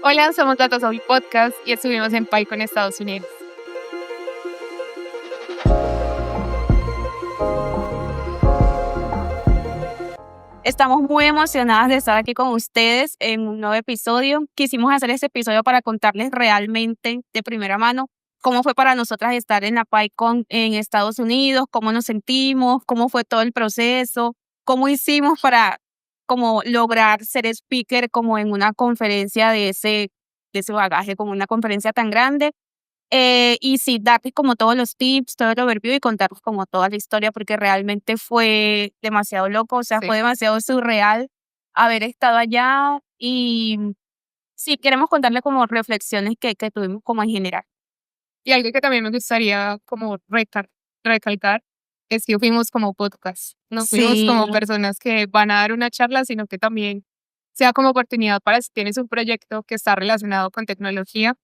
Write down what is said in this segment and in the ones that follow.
Hola, somos Datasoul Podcast y estuvimos en PyCon Estados Unidos. Estamos muy emocionadas de estar aquí con ustedes en un nuevo episodio. Quisimos hacer este episodio para contarles realmente de primera mano cómo fue para nosotras estar en la PyCon en Estados Unidos, cómo nos sentimos, cómo fue todo el proceso, cómo hicimos para como lograr ser speaker como en una conferencia de ese bagaje, como una conferencia tan grande. Y sí, darles como todos los tips, todo el overview y contarles como toda la historia, porque realmente fue demasiado loco, o sea, Sí. fue demasiado surreal haber estado allá. Y sí, queremos contarles como reflexiones que tuvimos como en general. Y algo que también me gustaría como recalcar es que fuimos como podcast, no fuimos como Sí, personas que van a dar una charla, sino que también sea como oportunidad para si tienes un proyecto que está relacionado con tecnología,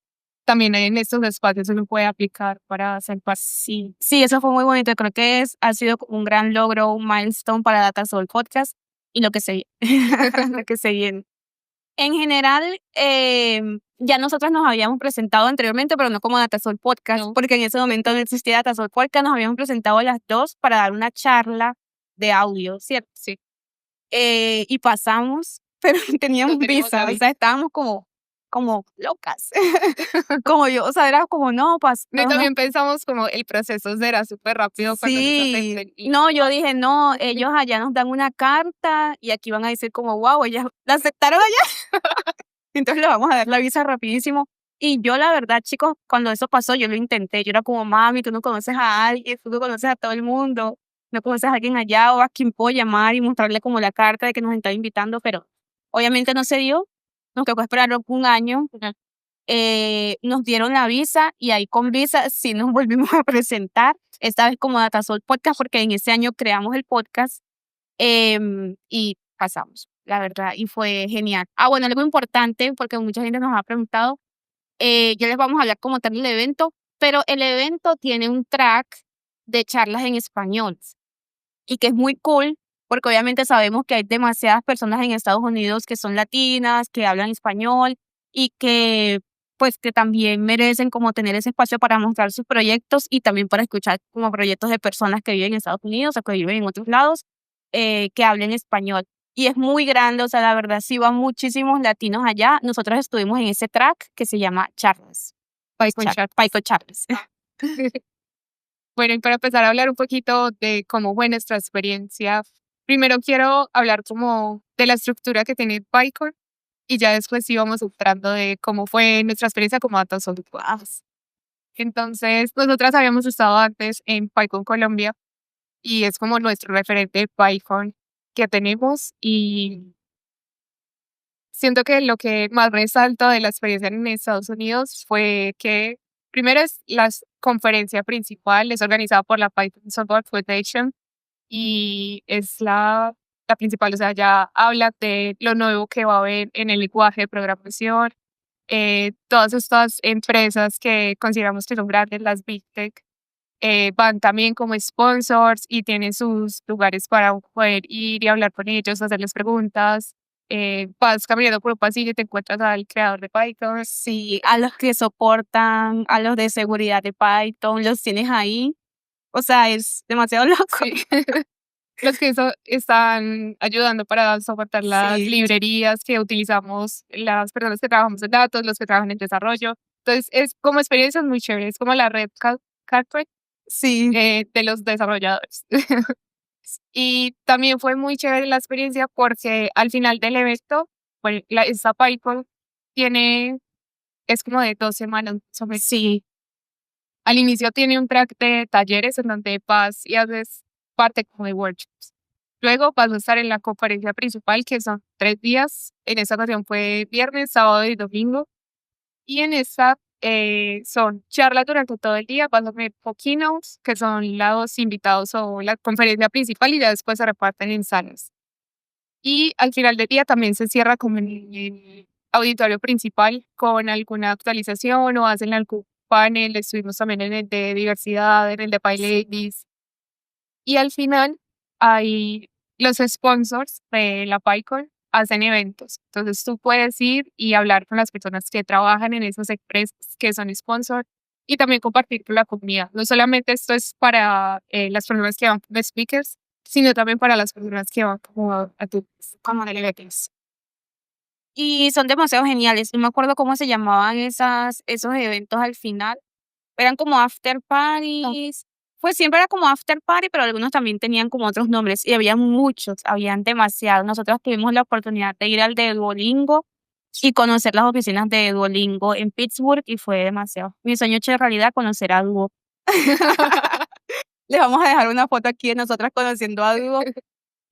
también en estos espacios se lo puede aplicar para hacer parte. sí, eso fue muy bonito. Creo que ha sido un gran logro, un milestone para Data Soul Podcast y lo que se viene. Lo que se viene. En general, ya nosotras nos habíamos presentado anteriormente, pero no como Datasol Podcast, No. porque en ese momento no existía Datasol Podcast. Nos habíamos presentado las dos para dar una charla de audio, ¿cierto? Sí. Y pasamos, pero teníamos No tenemos la visa, o visa. sea, estábamos como locas. Como yo, o sea, era como, no, Y también pensamos como el proceso será súper rápido cuando nos sí, acepten. Y no, yo dije, no, ellos allá nos dan una carta y aquí van a decir como, wow, ellas la aceptaron allá. Entonces le vamos a dar la visa rapidísimo. Y yo, la verdad, chicos, cuando eso pasó, yo lo intenté. Yo era como, mami, tú no conoces a alguien, tú no conoces a todo el mundo, no conoces a alguien allá o a quien puedo llamar y mostrarle como la carta de que nos estaba invitando, pero obviamente no se dio. Nos tocó esperar un año. Nos dieron la visa y ahí con visa sí nos volvimos a presentar, esta vez como Datasol Podcast, porque en ese año creamos el podcast. Y pasamos, la verdad, y fue genial. Bueno, algo importante, porque mucha gente nos ha preguntado, ya les vamos a hablar como tal del evento, pero el evento tiene un track de charlas en español y que es muy cool, porque obviamente sabemos que hay demasiadas personas en Estados Unidos que son latinas, que hablan español y que pues que también merecen como tener ese espacio para mostrar sus proyectos y también para escuchar como proyectos de personas que viven en Estados Unidos o que viven en otros lados, que hablen español. Y es muy grande, o sea, la verdad sí van muchísimos latinos allá. Nosotros estuvimos en ese track que se llama Charlas. PyCon Chat. Paico Charlas. Bueno, y para empezar a hablar un poquito de cómo fue nuestra experiencia, primero quiero hablar como de la estructura que tiene PyCon y ya después sí vamos entrando de cómo fue nuestra experiencia como Data Scientists. Entonces, nosotras habíamos estado antes en PyCon Colombia y es como nuestro referente de PyCon que tenemos y siento que lo que más resalta de la experiencia en Estados Unidos fue que primero es la conferencia principal, es organizada por la Python Software Foundation y es la principal, o sea, ya habla de lo nuevo que va a haber en el lenguaje de programación. Todas estas empresas que consideramos que son grandes, las Big Tech, van también como sponsors y tienen sus lugares para poder ir y hablar con ellos, hacerles preguntas. Vas caminando por un pasillo y te encuentras al creador de Python. Sí, a los que soportan, a los de seguridad de Python, los tienes ahí. O sea, es demasiado loco. Sí. Los que están ayudando para soportar las Sí, librerías que utilizamos las personas que trabajamos en datos, los que trabajan en desarrollo. Entonces, es como experiencias muy chéveres, como la red carpet sí, de los desarrolladores. Y también fue muy chévere la experiencia porque al final del evento, bueno, esta Python es como de 2 semanas, más o menos. sí, Al inicio tiene un track de talleres en donde vas y haces parte como de workshops. Luego vas a estar en la conferencia principal, que son 3 días. En esta ocasión fue viernes, sábado y domingo. Y en esta son charlas durante todo el día. Vas a ver keynotes, que son los invitados o la conferencia principal, y ya después se reparten en salas. Y al final del día también se cierra como en el auditorio principal con alguna actualización o hacen algún panel. Estuvimos también en el de diversidad, en el de PyLadies. Y al final hay los sponsors de la PyCon hacen eventos. Entonces tú puedes ir y hablar con las personas que trabajan en esas empresas que son sponsor y también compartir con la comunidad. No solamente esto es para las personas que van como speakers, sino también para las personas que van como a tu como delegates. Y son demasiado geniales. No me acuerdo cómo se llamaban esos eventos al final. Eran como after parties. Pues siempre era como after party, pero algunos también tenían como otros nombres. Y había muchos, habían demasiados. Nosotros tuvimos la oportunidad de ir al de Duolingo y conocer las oficinas de Duolingo en Pittsburgh y fue demasiado. Mi sueño hecho realidad conocer a Duo. Les vamos a dejar una foto aquí de nosotras conociendo a Duo.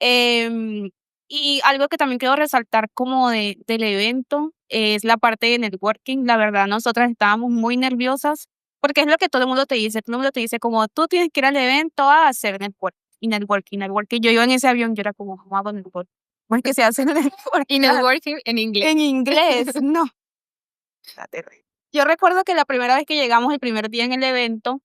Em, y algo que también quiero resaltar como del evento es la parte de networking. La verdad, nosotras estábamos muy nerviosas porque es lo que todo el mundo te dice. Todo el mundo te dice como tú tienes que ir al evento a hacer networking. Y networking, networking. Yo iba en ese avión, yo era como, ¿cómo hago networking? ¿Cómo es que se hace networking? Y networking en inglés. En inglés, no. Está terrible. Yo recuerdo que la primera vez que llegamos, el primer día en el evento,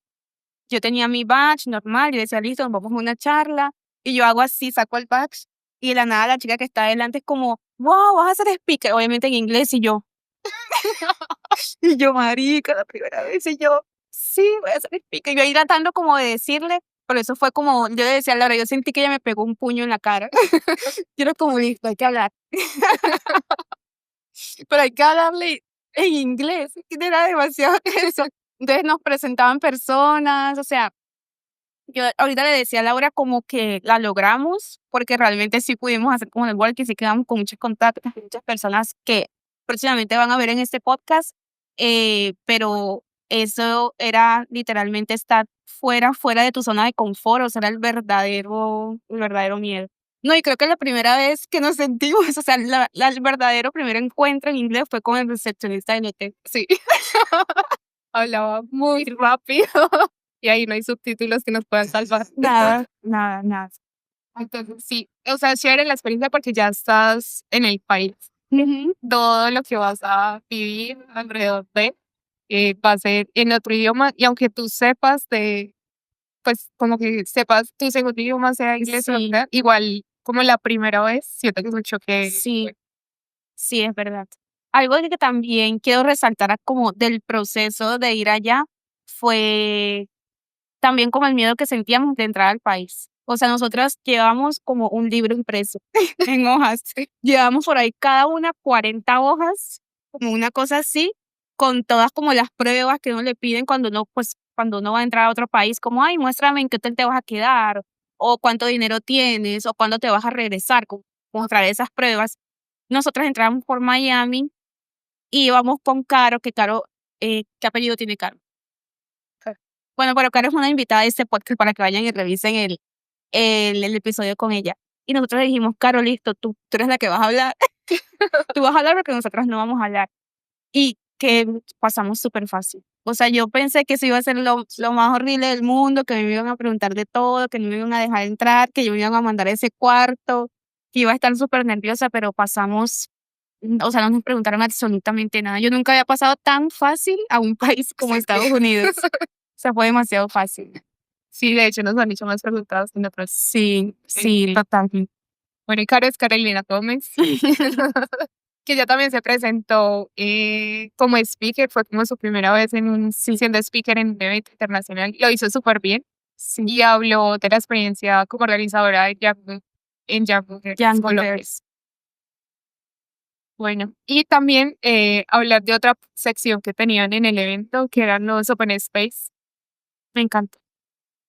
yo tenía mi badge normal, yo decía, listo, nos vamos a una charla, y yo hago así, saco el badge, y de la nada la chica que está adelante es como, wow, vas a ser speaker, obviamente en inglés, y yo, marica, la primera vez, y yo, sí, voy a ser speaker, y yo ahí tratando como de decirle, pero eso fue como, yo le decía a Laura, yo sentí que ella me pegó un puño en la cara, yo era como, listo, hay que hablar, pero hay que hablarle en inglés, que era demasiado eso, entonces nos presentaban personas, o sea, yo ahorita le decía a Laura como que la logramos, porque realmente sí pudimos hacer como el work y sí quedamos con muchos contactos, con muchas personas que próximamente van a ver en este podcast, pero eso era literalmente estar fuera de tu zona de confort, o sea, era el verdadero miedo. No, y creo que la primera vez que nos sentimos, o sea, el verdadero primer encuentro en inglés fue con el recepcionista del hotel. Sí. Hablaba muy rápido y ahí no hay subtítulos que nos puedan salvar. Nada, nada, nada. Entonces, sí, o sea, es chévere la experiencia porque ya estás en el país. Todo lo que vas a vivir alrededor de va a ser en otro idioma y aunque tú sepas pues como que sepas tu segundo idioma sea inglés o Sí. inglés, igual como la primera vez, siento que es un choque. Sí, sí, es verdad. Algo que también quiero resaltar como del proceso de ir allá fue también como el miedo que sentíamos de entrar al país. O sea, nosotras llevamos como un libro impreso en hojas. Llevamos por ahí cada una 40 hojas, como una cosa así, con todas como las pruebas que uno le piden cuando uno va a entrar a otro país, como, ay, muéstrame en qué hotel te vas a quedar, o cuánto dinero tienes, o cuándo te vas a regresar, como mostrar esas pruebas. Nosotras entramos por Miami y íbamos con Caro, que Caro, ¿qué apellido tiene Caro? Bueno, pero Caro es una invitada de este podcast para que vayan y revisen el episodio con ella. Y nosotros le dijimos, Caro, listo, tú eres la que vas a hablar. Tú vas a hablar porque nosotras no vamos a hablar. Y que pasamos súper fácil. O sea, yo pensé que eso iba a ser lo más horrible del mundo, que me iban a preguntar de todo, que no me iban a dejar entrar, que me iban a mandar a ese cuarto, que iba a estar súper nerviosa, pero pasamos, o sea, no nos preguntaron absolutamente nada. Yo nunca había pasado tan fácil a un país como Estados Unidos. O sea, fue demasiado fácil. Sí, de hecho nos han hecho más preguntas que nosotros. Sí, sí, totalmente. Bueno, y Caro es Carolina Gómez, que ya también se presentó como speaker, fue como su primera vez siendo speaker en un evento internacional, lo hizo súper bien y habló de la experiencia como organizadora de Young Girls. Bueno, y también hablar de otra sección que tenían en el evento, que eran los Open Space. Me encantó.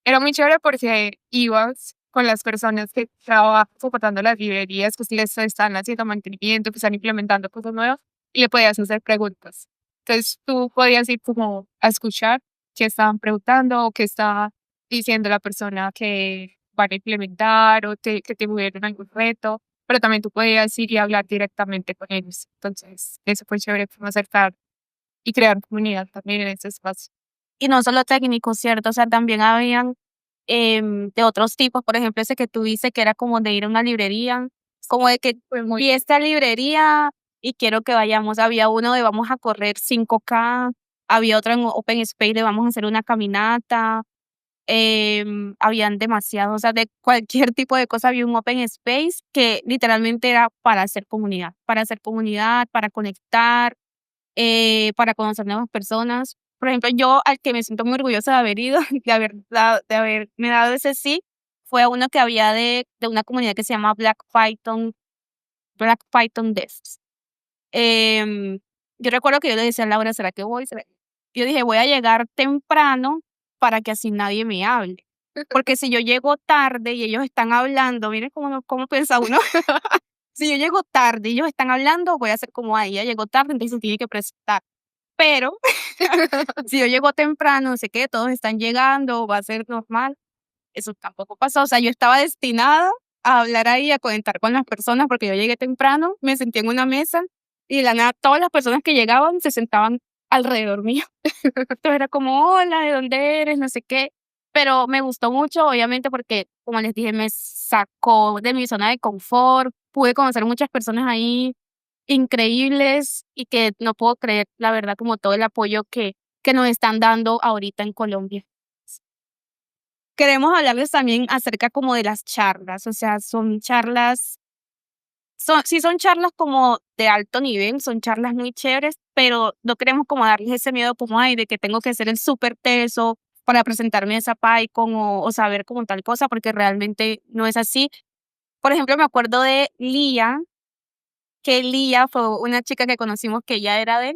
Era muy chévere porque ibas con las personas que trabajan soportando las librerías, pues les están haciendo mantenimiento, que están implementando cosas nuevas y le podías hacer preguntas. Entonces tú podías ir como a escuchar qué estaban preguntando o qué está diciendo la persona que van a implementar o que tuvieron algún reto, pero también tú podías ir y hablar directamente con ellos. Entonces eso fue chévere, como acercar y crear comunidad también en ese espacio. Y no solo técnicos, ¿cierto? O sea, también habían de otros tipos, por ejemplo, ese que tú dices que era como de ir a una librería, como de que vi esta librería y quiero que vayamos. Había uno de vamos a correr 5K, había otro en Open Space de vamos a hacer una caminata. habían demasiados, o sea, de cualquier tipo de cosa había un open space que literalmente era para hacer comunidad, para conectar, para conocer nuevas personas. Por ejemplo, yo al que me siento muy orgullosa de haber ido, de haberme dado ese sí, fue a uno que había de una comunidad que se llama Black Python Devs. Em, yo recuerdo que yo le decía a Laura, ¿será que voy? Yo dije, voy a llegar temprano para que así nadie me hable. Porque si yo llego tarde y ellos están hablando, miren cómo piensa uno. Si yo llego tarde y ellos están hablando, voy a hacer como, ahí ella llegó tarde, entonces se tiene que presentar. Pero si yo llego temprano, sé que todos están llegando, va a ser normal. Eso tampoco pasó. O sea, yo estaba destinada a hablar ahí, a conectar con las personas, porque yo llegué temprano, me senté en una mesa y de la nada todas las personas que llegaban se sentaban alrededor mío. Entonces era como, hola, ¿de dónde eres? No sé qué. Pero me gustó mucho, obviamente, porque, como les dije, me sacó de mi zona de confort. Pude conocer muchas personas ahí increíbles y que no puedo creer, la verdad, como todo el apoyo que nos están dando ahorita en Colombia. Queremos hablarles también acerca como de las charlas, o sea, son charlas, sí son charlas como de alto nivel, son charlas muy chéveres, pero no queremos como darles ese miedo como, ay, de que tengo que ser el súper teso para presentarme a esa PyCon o saber como tal cosa, porque realmente no es así. Por ejemplo, me acuerdo de Lía, que Lía fue una chica que conocimos que ella era de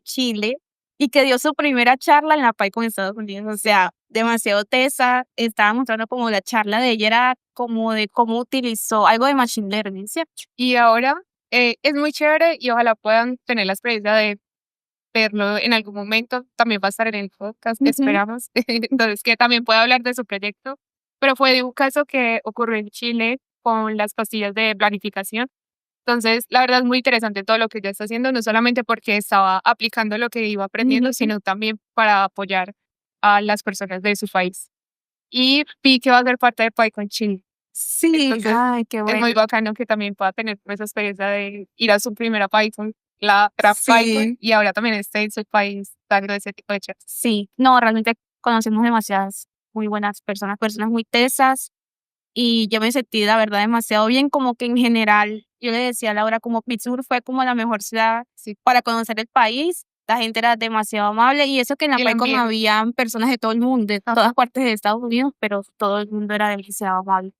Chile y que dio su primera charla en la PyCon en Estados Unidos. O sea, demasiado tesa. Estaba mostrando como la charla de ella era como de cómo utilizó algo de Machine Learning, ¿cierto? Y ahora es muy chévere y ojalá puedan tener la experiencia de verlo en algún momento. También va a estar en el podcast, esperamos. Entonces, que también pueda hablar de su proyecto. Pero fue de un caso que ocurrió en Chile con las pastillas de planificación. Entonces, la verdad es muy interesante todo lo que ella está haciendo, no solamente porque estaba aplicando lo que iba aprendiendo, sino también para apoyar a las personas de su país. Y vi que va a ser parte de PyCon Chile. Sí, Entonces, ay, qué es bueno. muy bacano que también pueda tener esa experiencia de ir a su primera PyCon, la Craft PyCon, y ahora también esté en su país dando ese tipo de charlas. Sí, no, realmente conocimos demasiadas muy buenas personas, personas muy tesas, y yo me sentí, la verdad, demasiado bien, como que en general, yo le decía a Laura, como Pittsburgh fue como la mejor ciudad para conocer el país, la gente era demasiado amable, y eso que en la El PyCon ambiente. habían personas de todo el mundo, de todas partes de Estados Unidos, pero todo el mundo era demasiado amable.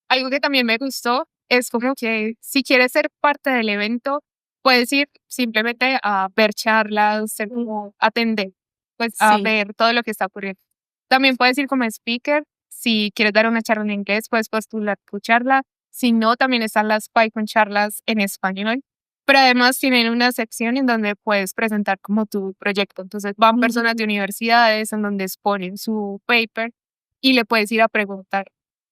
Algo que también me gustó es como que si quieres ser parte del evento, puedes ir simplemente a ver charlas, ser como atender, pues a Sí. ver todo lo que está ocurriendo. También puedes ir como speaker, si quieres dar una charla en inglés, puedes postular tu charla. Si no, también están las Python charlas en español. Pero además tienen una sección en donde puedes presentar como tu proyecto. Entonces van personas de universidades en donde exponen su paper y le puedes ir a preguntar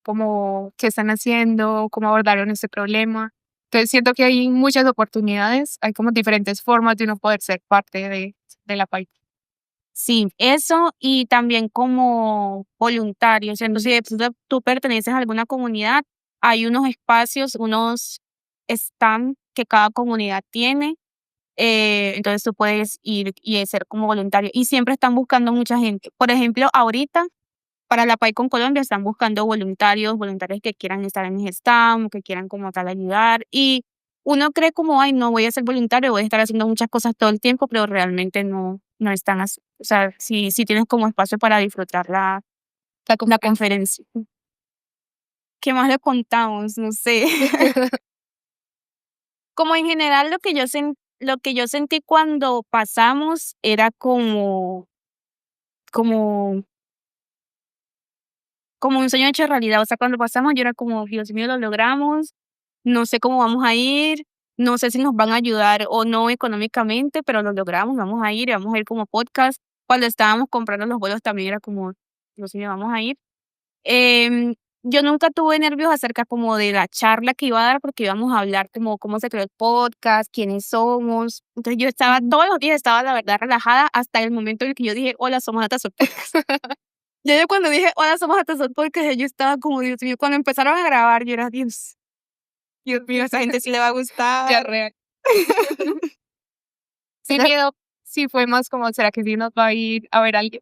cómo, qué están haciendo, cómo abordaron este problema. Entonces siento que hay muchas oportunidades, hay como diferentes formas de uno poder ser parte de la Python. Sí, eso y también como voluntario. O sea, entonces, si tú perteneces a alguna comunidad, hay unos espacios, unos stands que cada comunidad tiene. Entonces tú puedes ir y ser como voluntario. Y siempre están buscando mucha gente. Por ejemplo, ahorita para la PyCon Colombia están buscando voluntarios que quieran estar en el stand, que quieran como tal ayudar. Y uno cree como, ay, no voy a ser voluntario, voy a estar haciendo muchas cosas todo el tiempo, pero realmente no están así. O sea, sí tienes como espacio para disfrutar la conferencia. ¿Qué más le contamos? No sé. Como en general lo que yo sentí cuando pasamos era como como un sueño hecho realidad. O sea, cuando pasamos yo era como, Dios mío, lo logramos, no sé cómo vamos a ir, no sé si nos van a ayudar o no económicamente, pero lo logramos, vamos a ir y vamos a ir como podcast. Cuando estábamos comprando los vuelos también era como, Dios mío, vamos a ir. Yo nunca tuve nervios acerca como de la charla que iba a dar porque íbamos a hablar como cómo se creó el podcast, quiénes somos. Entonces yo estaba, todos los días estaba la verdad relajada hasta el momento en el que yo dije, hola, somos Atasol Podcast. Ya yo cuando dije, hola, somos Atasol Podcast, yo estaba como, Dios mío, cuando empezaron a grabar, yo era, Dios mío, a esa gente sí le va a gustar. Ya real. Sin miedo, sí fue más como, ¿será que sí nos va a ir a ver alguien?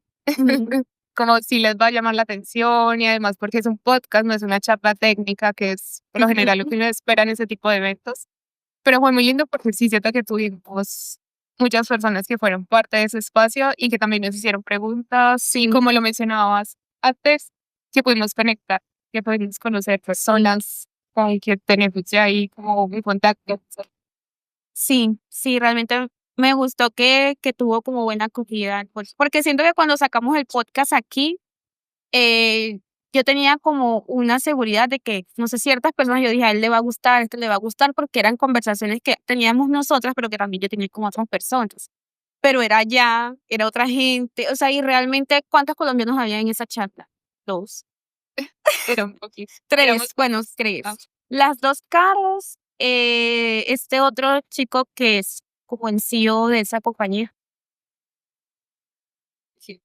como si les va a llamar la atención y además porque es un podcast, no es una charla técnica, que es por lo general lo que uno espera en ese tipo de eventos. Pero fue muy lindo porque sí siento que tuvimos muchas personas que fueron parte de ese espacio y que también nos hicieron preguntas y como lo mencionabas antes, que pudimos conectar, que pudimos conocer personas con que tenemos ya ahí como un contacto. Sí, sí, realmente me gustó que tuvo como buena acogida, pues, porque siento que cuando sacamos el podcast aquí, yo tenía como una seguridad de que, no sé, ciertas personas, yo dije, a él le va a gustar, a este le va a gustar, porque eran conversaciones que teníamos nosotras, pero que también yo tenía con otras personas. Pero era ya, era otra gente, o sea, y realmente, ¿cuántos colombianos había en esa charla? Dos, Era un poquito. tres, bueno, Ah, tres. Las dos caras, este otro chico que es como el CEO de esa compañía, sí.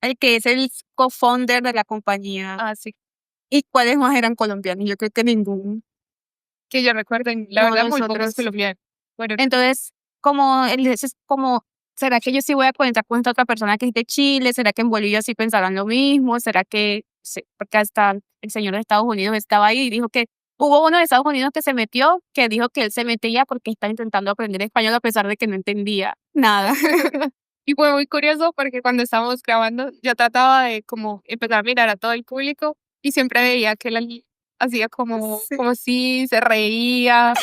el que es el co-founder de la compañía. Ah, sí. ¿Y cuáles más eran colombianos? Yo creo que ninguno. Que yo recuerdo, la No, verdad, los muy pocos otros. colombianos. Bueno, Entonces, como él dice, es como, ¿será que yo sí voy a conectar con esta otra persona que es de Chile? ¿Será que en Bolivia sí pensarán lo mismo? ¿Será que, sí? Porque hasta el señor de Estados Unidos estaba ahí y dijo que hubo uno de Estados Unidos que se metió, que dijo que él se metía porque está intentando aprender español a pesar de que no entendía nada. y fue muy curioso porque cuando estábamos grabando, yo trataba de como empezar a mirar a todo el público y siempre veía que él hacía como, Sí. como si se reía.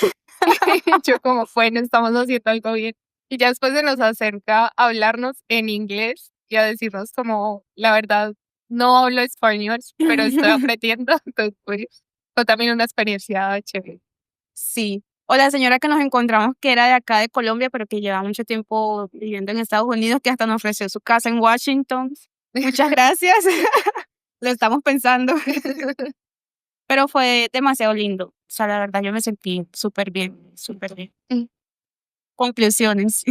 Yo como, bueno, estamos haciendo algo bien. Y ya después se nos acerca a hablarnos en inglés y a decirnos como, la verdad, no hablo español, pero estoy aprendiendo. Entonces, pues, fue también una experiencia chévere. Sí. O la señora que nos encontramos que era de acá de Colombia, pero que lleva mucho tiempo viviendo en Estados Unidos, que hasta nos ofreció su casa en Washington. Muchas gracias. Lo estamos pensando. Pero fue demasiado lindo. O sea, la verdad, yo me sentí súper bien, súper bien. Mm, Conclusiones.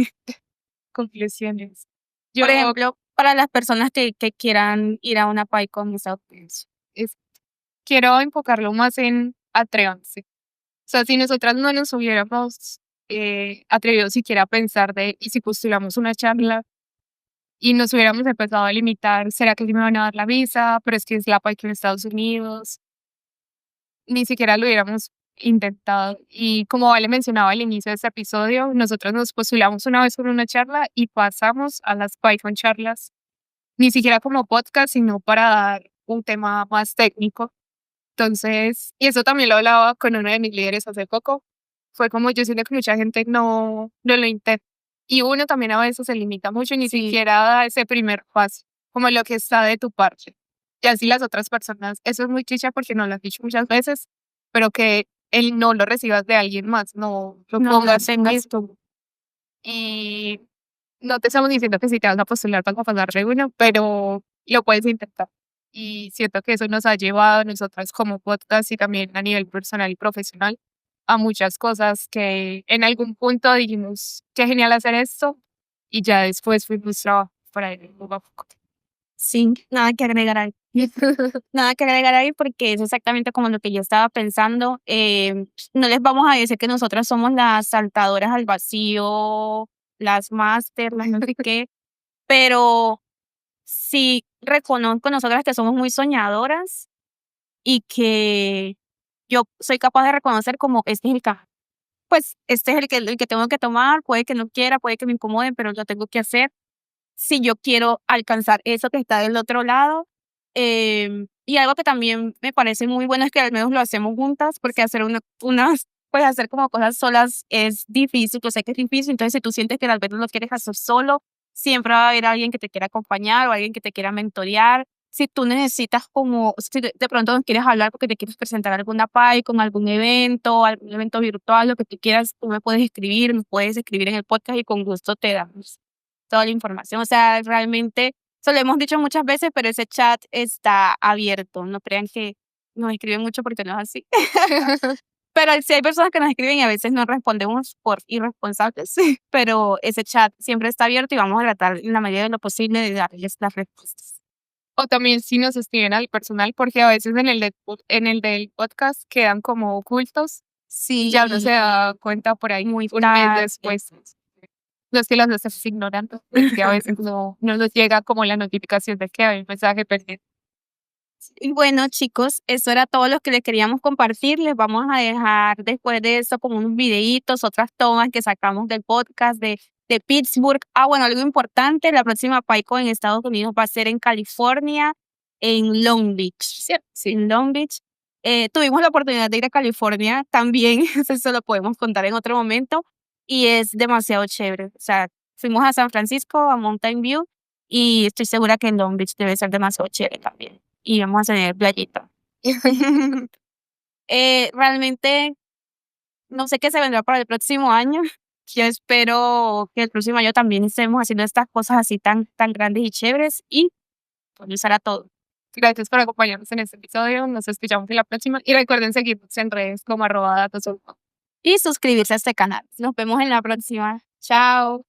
Conclusiones. Por Yo ejemplo, para las personas que quieran ir a una PyCon en Estados Unidos. es- quiero enfocarlo más en atrévanse. O sea, si nosotras no nos hubiéramos atrevido siquiera a pensar de, y si postulamos una charla y nos hubiéramos empezado a limitar, ¿será que sí me van a dar la visa? Pero es que es la PAIC en Estados Unidos. Ni siquiera lo hubiéramos intentado. Y como Vale mencionaba al inicio de este episodio, nosotros nos postulamos una vez por una charla y pasamos a las Python charlas, ni siquiera como podcast, sino para dar un tema más técnico. Entonces, y eso también lo hablaba con uno de mis líderes hace poco, fue como yo siento que mucha gente no lo intenta. Y uno también a veces se limita mucho y ni Sí. siquiera da ese primer paso, como lo que está de tu parte. Y así las otras personas, eso es muy chicha porque nos lo has dicho muchas veces, pero que el no lo recibas de alguien más, no lo No, no pongas tú tengas. mismo. Y no te estamos diciendo que si te vas a postular vas a pasar de uno, pero lo puedes intentar. Y siento que eso nos ha llevado a nosotras como podcast y también a nivel personal y profesional a muchas cosas que en algún punto dijimos, qué genial hacer esto, y ya después fuimos trabajo para él poco a poco. Sí, nada que agregar ahí. Nada que agregar ahí porque es exactamente como lo que yo estaba pensando. No les vamos a decir que nosotras somos las saltadoras al vacío, las máster, las no sé qué, pero sí reconozco nosotras que somos muy soñadoras y que yo soy capaz de reconocer como este es el camino. Pues este es el que tengo que tomar, puede que no quiera, puede que me incomode, pero lo tengo que hacer si yo quiero alcanzar eso que está del otro lado. Y algo que también me parece muy bueno es que al menos lo hacemos juntas, porque hacer pues hacer como cosas solas es difícil, yo sé que es difícil, entonces si tú sientes que tal vez no lo quieres hacer solo, siempre va a haber alguien que te quiera acompañar o alguien que te quiera mentorear. Si tú necesitas como, si de pronto no quieres hablar porque te quieres presentar a alguna PAI con algún evento virtual, lo que tú quieras, tú me puedes escribir, me puedes escribir en el podcast y con gusto te damos toda la información. O sea, realmente, eso lo hemos dicho muchas veces, pero ese chat está abierto. No crean que nos escriben mucho porque no es así. Pero sí hay personas que nos escriben y a veces no respondemos por irresponsables. Pero ese chat siempre está abierto y vamos a tratar en la medida de lo posible de darles las respuestas. O también si nos escriben al personal, porque a veces en el del podcast quedan como ocultos y Sí, ya uno se da cuenta por ahí muy un mes tarde. después. No es que los estemos ignorando, es que a veces no nos llega como la notificación de que hay un mensaje pendiente. Y bueno, chicos, eso era todo lo que les queríamos compartir. Les vamos a dejar después de eso como unos videitos, otras tomas que sacamos del podcast de Pittsburgh. Ah, bueno, algo importante, la próxima PyCon en Estados Unidos va a ser en California, en Long Beach. Sí. En Long Beach. Tuvimos la oportunidad de ir a California también, eso lo podemos contar en otro momento, y es demasiado chévere. O sea, fuimos a San Francisco, a Mountain View, y estoy segura que en Long Beach debe ser demasiado chévere también. Y vamos a tener playita. Realmente no sé qué se vendrá para el próximo año. Yo espero que el próximo año también estemos haciendo estas cosas así tan grandes y chéveres y pues eso será todo. Gracias por acompañarnos en este episodio. Nos escuchamos en la próxima. Y recuerden seguirnos en redes como @datosulfo. Y suscribirse a este canal. Nos vemos en la próxima. Chao.